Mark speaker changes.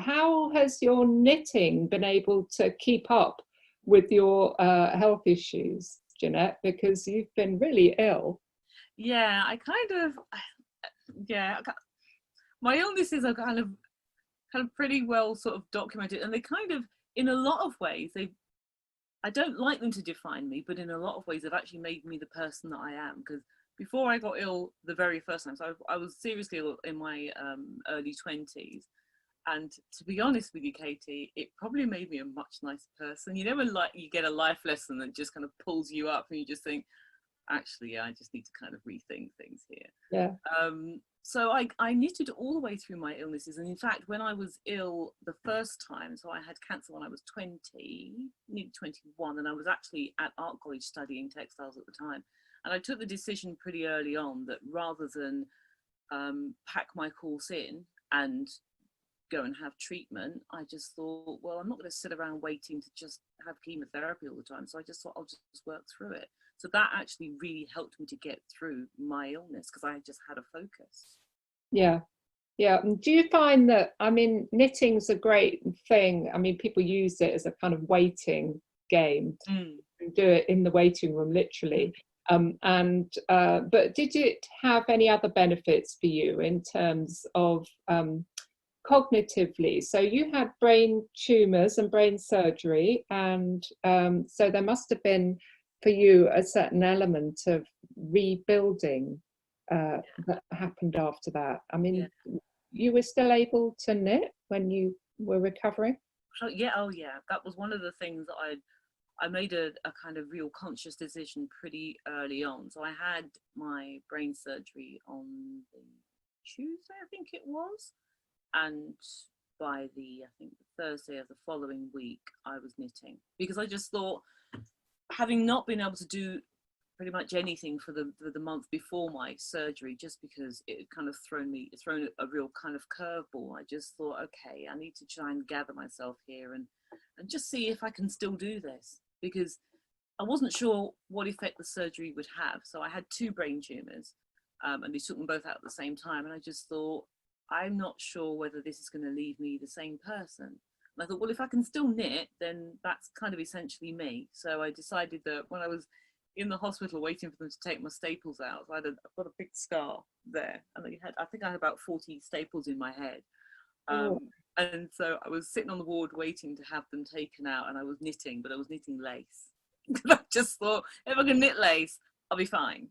Speaker 1: how has your knitting been able to keep up with your health issues, Jeanette? Because you've been really ill.
Speaker 2: Yeah, yeah, my illnesses are kind of pretty well sort of documented, and they kind of, in a lot of ways, I don't like them to define me, but in a lot of ways, they've actually made me the person that I am. Because before I got ill the very first time, so I was seriously ill in my early 20s. And to be honest with you, Katie, it probably made me a much nicer person. You know, when like you get a life lesson that just kind of pulls you up and you just think, actually, yeah, I just need to kind of rethink things here.
Speaker 1: Yeah.
Speaker 2: So I knitted all the way through my illnesses. And in fact, when I was ill the first time, so I had cancer when I was 20, nearly 21, and I was actually at art college studying textiles at the time. And I took the decision pretty early on that rather than pack my course in and go and have treatment, I just thought, well, I'm not going to sit around waiting to just have chemotherapy all the time. So I just thought I'll just work through it. So that actually really helped me to get through my illness because I just had a focus.
Speaker 1: Yeah. Yeah. And do you find that, I mean, knitting's a great thing. I mean, people use it as a kind of waiting game. To do it in the waiting room, literally. But did it have any other benefits for you in terms of cognitively? So you had brain tumors and brain surgery, and so there must have been for you a certain element of rebuilding that happened after that. I mean, you were still able to knit when you were recovering?
Speaker 2: So, yeah, oh yeah, that was one of the things that I made a kind of real conscious decision pretty early on. So I had my brain surgery on the Tuesday, I think it was. And by I think the Thursday of the following week, I was knitting because I just thought, having not been able to do pretty much anything for the month before my surgery, just because it had kind of thrown a real kind of curveball, I just thought, okay, I need to try and gather myself here and just see if I can still do this, because I wasn't sure what effect the surgery would have. So I had 2 brain tumors, and they took them both out at the same time, and I just thought, I'm not sure whether this is going to leave me the same person. And I thought, well, if I can still knit, then that's kind of essentially me. So I decided that when I was in the hospital waiting for them to take my staples out, I've got a big scar there, and I think I had about 40 staples in my head. And so I was sitting on the ward waiting to have them taken out, and I was knitting, but I was knitting lace. I just thought, if I can knit lace, I'll be fine.